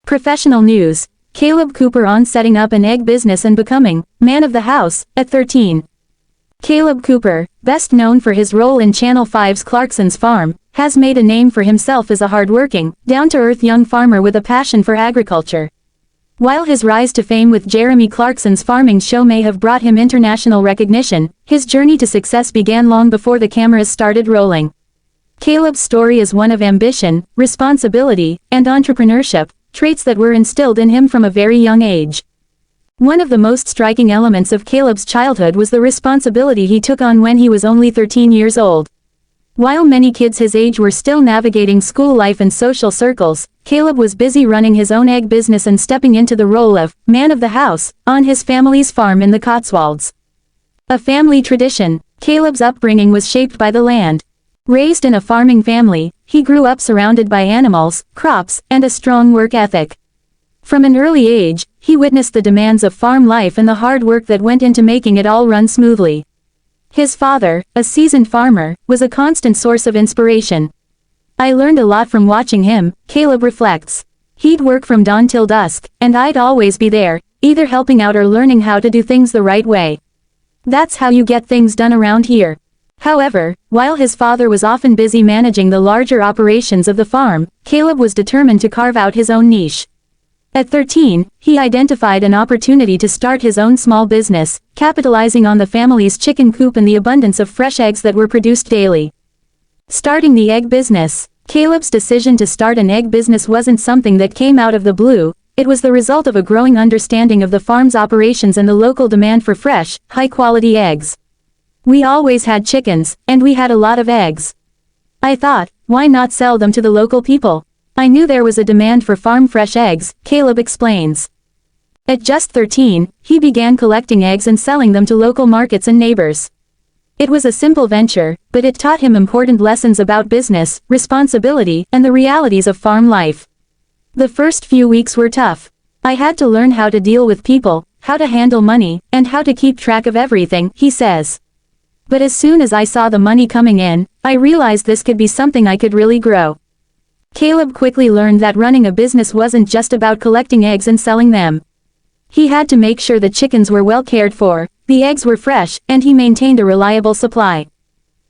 Professional news. Kaleb Cooper on setting up an egg business and becoming man of the house at 13. Kaleb Cooper, best known for his role in Channel 5's Clarkson's Farm, has made a name for himself as a hardworking, down-to-earth young farmer with a passion for agriculture. While his rise to fame with Jeremy Clarkson's farming show may have brought him international recognition, his journey to success began long before the cameras started rolling. Kaleb's story is one of ambition, responsibility, and entrepreneurship, traits that were instilled in him from a very young age. One of the most striking elements of Kaleb's childhood was the responsibility he took on when he was only 13 years old. While many kids his age were still navigating school life and social circles, Kaleb was busy running his own egg business and stepping into the role of man of the house on his family's farm in the Cotswolds. A family tradition. Kaleb's upbringing was shaped by the land. Raised in a farming family, he grew up surrounded by animals, crops, and a strong work ethic. From an early age, he witnessed the demands of farm life and the hard work that went into making it all run smoothly. His father, a seasoned farmer, was a constant source of inspiration. "I learned a lot from watching him," Kaleb reflects. "He'd work from dawn till dusk, and I'd always be there, either helping out or learning how to do things the right way. That's how you get things done around here." However, while his father was often busy managing the larger operations of the farm, Kaleb was determined to carve out his own niche. At 13, he identified an opportunity to start his own small business, capitalizing on the family's chicken coop and the abundance of fresh eggs that were produced daily. Starting the egg business. Kaleb's decision to start an egg business wasn't something that came out of the blue, it was the result of a growing understanding of the farm's operations and the local demand for fresh, high-quality eggs. "We always had chickens, and we had a lot of eggs. I thought, why not sell them to the local people? I knew there was a demand for farm-fresh eggs," Kaleb explains. At just 13, he began collecting eggs and selling them to local markets and neighbors. It was a simple venture, but it taught him important lessons about business, responsibility, and the realities of farm life. "The first few weeks were tough. I had to learn how to deal with people, how to handle money, and how to keep track of everything," he says. "But as soon as I saw the money coming in, I realized this could be something I could really grow." Kaleb quickly learned that running a business wasn't just about collecting eggs and selling them. He had to make sure the chickens were well cared for, the eggs were fresh, and he maintained a reliable supply.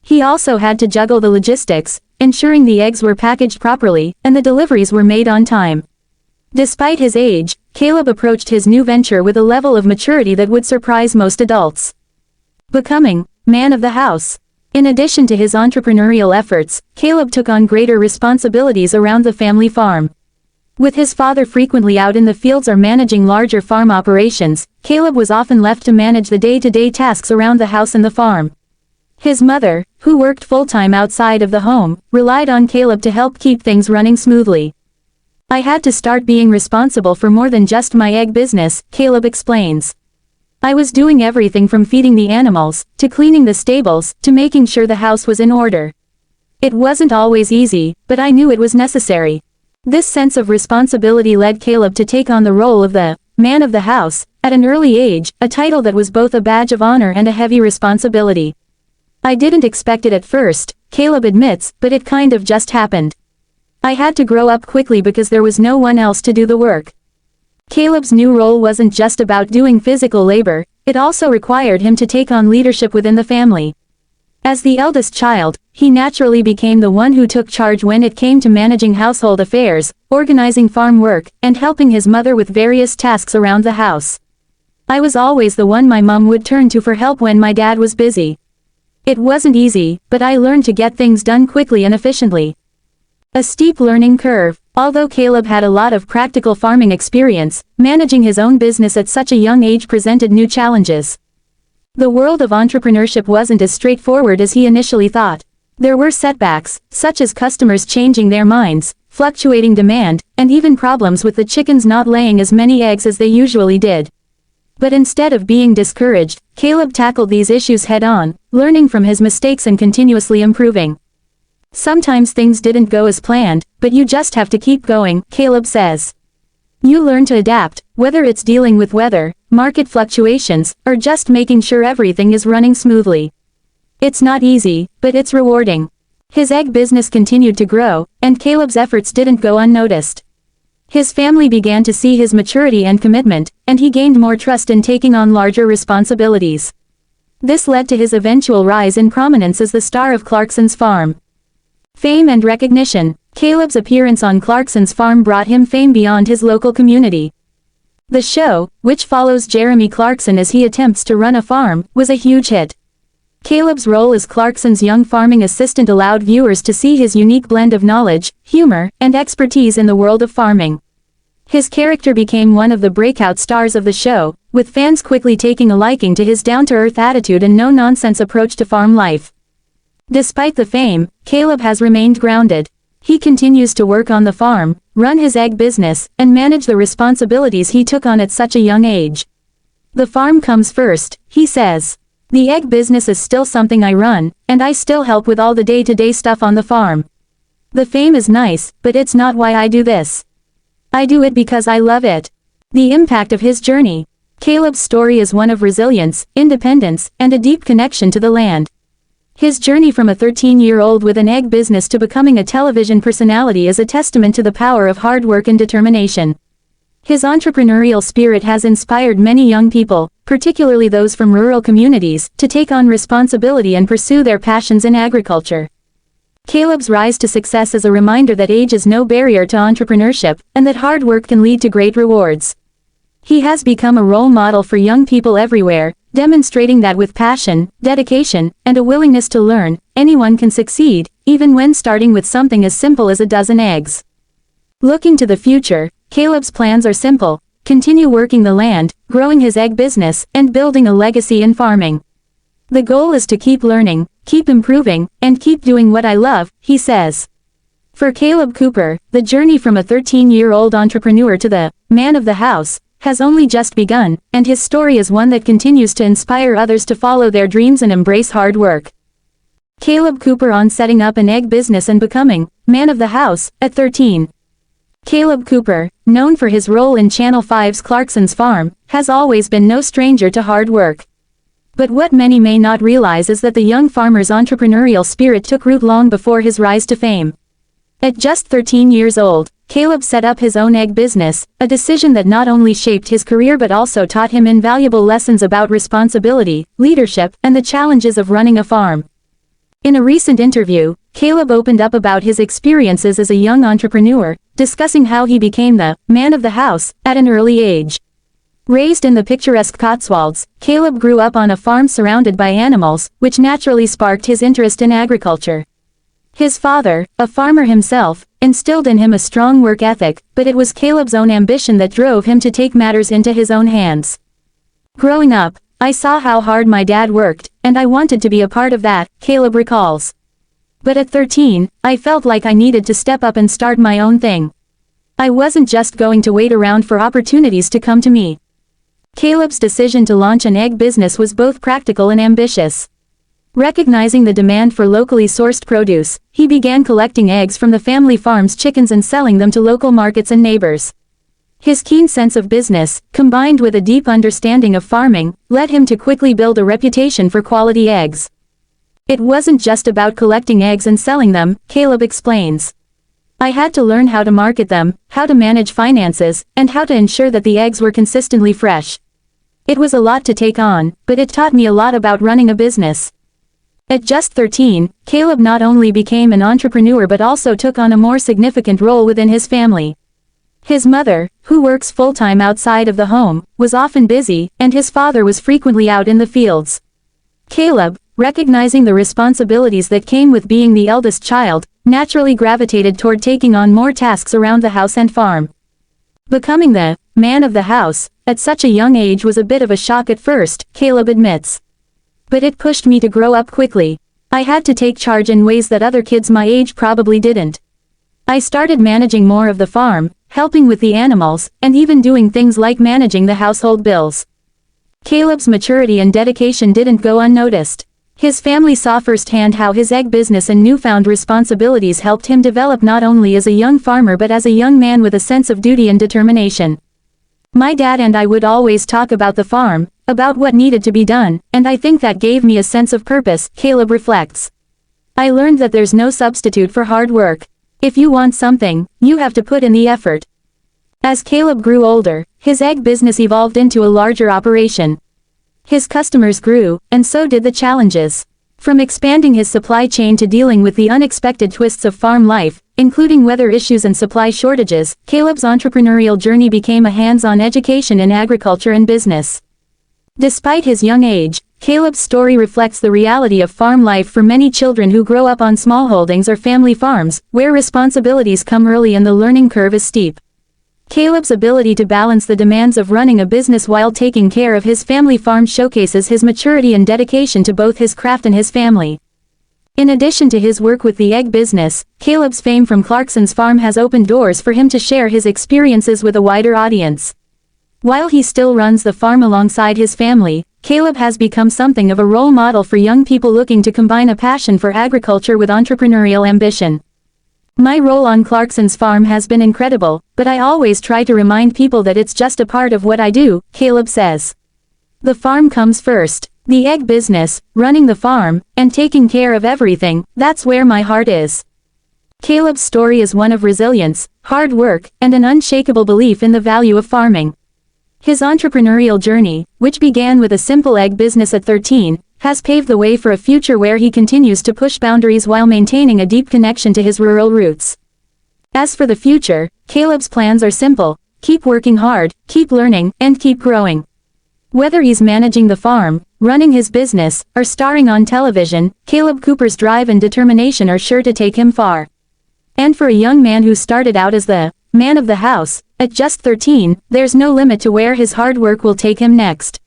He also had to juggle the logistics, ensuring the eggs were packaged properly, and the deliveries were made on time. Despite his age, Kaleb approached his new venture with a level of maturity that would surprise most adults. Becoming man of the house. In addition to his entrepreneurial efforts, Kaleb took on greater responsibilities around the family farm. With his father frequently out in the fields or managing larger farm operations, Kaleb was often left to manage the day-to-day tasks around the house and the farm. His mother, who worked full-time outside of the home, relied on Kaleb to help keep things running smoothly. "I had to start being responsible for more than just my egg business," Kaleb explains. "I was doing everything from feeding the animals, to cleaning the stables, to making sure the house was in order. It wasn't always easy, but I knew it was necessary." This sense of responsibility led Kaleb to take on the role of the man of the house, at an early age, a title that was both a badge of honor and a heavy responsibility. "I didn't expect it at first," Kaleb admits, "but it kind of just happened. I had to grow up quickly because there was no one else to do the work." Kaleb's new role wasn't just about doing physical labor, it also required him to take on leadership within the family. As the eldest child, he naturally became the one who took charge when it came to managing household affairs, organizing farm work, and helping his mother with various tasks around the house. "I was always the one my mom would turn to for help when my dad was busy. It wasn't easy, but I learned to get things done quickly and efficiently." A steep learning curve. Although Kaleb had a lot of practical farming experience, managing his own business at such a young age presented new challenges. The world of entrepreneurship wasn't as straightforward as he initially thought. There were setbacks, such as customers changing their minds, fluctuating demand, and even problems with the chickens not laying as many eggs as they usually did. But instead of being discouraged, Kaleb tackled these issues head-on, learning from his mistakes and continuously improving. "Sometimes things didn't go as planned, but you just have to keep going," Kaleb says. "You learn to adapt, whether it's dealing with weather, market fluctuations, or just making sure everything is running smoothly. It's not easy, but it's rewarding." His egg business continued to grow, and Kaleb's efforts didn't go unnoticed. His family began to see his maturity and commitment, and he gained more trust in taking on larger responsibilities. This led to his eventual rise in prominence as the star of Clarkson's farm. Fame and recognition. Kaleb's appearance on Clarkson's farm brought him fame beyond his local community. The show, which follows Jeremy Clarkson as he attempts to run a farm, was a huge hit. Kaleb's role as Clarkson's young farming assistant allowed viewers to see his unique blend of knowledge, humor, and expertise in the world of farming. His character became one of the breakout stars of the show, with fans quickly taking a liking to his down-to-earth attitude and no-nonsense approach to farm life. Despite the fame, Kaleb has remained grounded. He continues to work on the farm, run his egg business, and manage the responsibilities he took on at such a young age. "The farm comes first," he says. "The egg business is still something I run, and I still help with all the day-to-day stuff on the farm. The fame is nice, but it's not why I do this. I do it because I love it." The impact of his journey. Kaleb's story is one of resilience, independence, and a deep connection to the land. His journey from a 13-year-old with an egg business to becoming a television personality is a testament to the power of hard work and determination. His entrepreneurial spirit has inspired many young people, particularly those from rural communities, to take on responsibility and pursue their passions in agriculture. Kaleb's rise to success is a reminder that age is no barrier to entrepreneurship, and that hard work can lead to great rewards. He has become a role model for young people everywhere, demonstrating that with passion, dedication, and a willingness to learn, anyone can succeed, even when starting with something as simple as a dozen eggs. Looking to the future, Kaleb's plans are simple: continue working the land, growing his egg business, and building a legacy in farming. "The goal is to keep learning, keep improving, and keep doing what I love," he says. For Kaleb Cooper, the journey from a 13-year-old entrepreneur to the man of the house has only just begun, and his story is one that continues to inspire others to follow their dreams and embrace hard work. Kaleb Cooper on setting up an egg business and becoming man of the house at 13. Kaleb Cooper, known for his role in Channel 5's Clarkson's Farm, has always been no stranger to hard work. But what many may not realize is that the young farmer's entrepreneurial spirit took root long before his rise to fame. At just 13 years old, Kaleb set up his own egg business, a decision that not only shaped his career but also taught him invaluable lessons about responsibility, leadership, and the challenges of running a farm. In a recent interview, Kaleb opened up about his experiences as a young entrepreneur, discussing how he became the man of the house at an early age. Raised in the picturesque Cotswolds, Kaleb grew up on a farm surrounded by animals, which naturally sparked his interest in agriculture. His father, a farmer himself, instilled in him a strong work ethic, but it was Kaleb's own ambition that drove him to take matters into his own hands. "Growing up, I saw how hard my dad worked, and I wanted to be a part of that," Kaleb recalls. "But at 13, I felt like I needed to step up and start my own thing. I wasn't just going to wait around for opportunities to come to me." Kaleb's decision to launch an egg business was both practical and ambitious. Recognizing the demand for locally sourced produce, he began collecting eggs from the family farm's chickens and selling them to local markets and neighbors. His keen sense of business, combined with a deep understanding of farming, led him to quickly build a reputation for quality eggs. "It wasn't just about collecting eggs and selling them," Kaleb explains. "I had to learn how to market them, how to manage finances, and how to ensure that the eggs were consistently fresh. It was a lot to take on, but it taught me a lot about running a business." At just 13, Kaleb not only became an entrepreneur but also took on a more significant role within his family. His mother, who works full-time outside of the home, was often busy, and his father was frequently out in the fields. Kaleb, recognizing the responsibilities that came with being the eldest child, naturally gravitated toward taking on more tasks around the house and farm. Becoming the man of the house at such a young age was a bit of a shock at first, Kaleb admits. "But it pushed me to grow up quickly. I had to take charge in ways that other kids my age probably didn't. I started managing more of the farm, helping with the animals, and even doing things like managing the household bills." Kaleb's maturity and dedication didn't go unnoticed. His family saw firsthand how his egg business and newfound responsibilities helped him develop not only as a young farmer but as a young man with a sense of duty and determination. "My dad and I would always talk about the farm, about what needed to be done, and I think that gave me a sense of purpose," Kaleb reflects. "I learned that there's no substitute for hard work. If you want something, you have to put in the effort." As Kaleb grew older, his egg business evolved into a larger operation. His customers grew, and so did the challenges. From expanding his supply chain to dealing with the unexpected twists of farm life, including weather issues and supply shortages, Kaleb's entrepreneurial journey became a hands-on education in agriculture and business. Despite his young age, Kaleb's story reflects the reality of farm life for many children who grow up on smallholdings or family farms, where responsibilities come early and the learning curve is steep. Kaleb's ability to balance the demands of running a business while taking care of his family farm showcases his maturity and dedication to both his craft and his family. In addition to his work with the egg business, Kaleb's fame from Clarkson's farm has opened doors for him to share his experiences with a wider audience. While he still runs the farm alongside his family, Kaleb has become something of a role model for young people looking to combine a passion for agriculture with entrepreneurial ambition. My role on Clarkson's farm has been incredible, but I always try to remind people that it's just a part of what I do, Kaleb says. The farm comes first. The egg business, running the farm, and taking care of everything, that's where my heart is. Kaleb's story is one of resilience, hard work, and an unshakable belief in the value of farming. His entrepreneurial journey, which began with a simple egg business at 13, has paved the way for a future where he continues to push boundaries while maintaining a deep connection to his rural roots. As for the future, Kaleb's plans are simple: keep working hard, keep learning, and keep growing. Whether he's managing the farm, running his business, or starring on television, Kaleb Cooper's drive and determination are sure to take him far. And for a young man who started out as the man of the house, at just 13, there's no limit to where his hard work will take him next.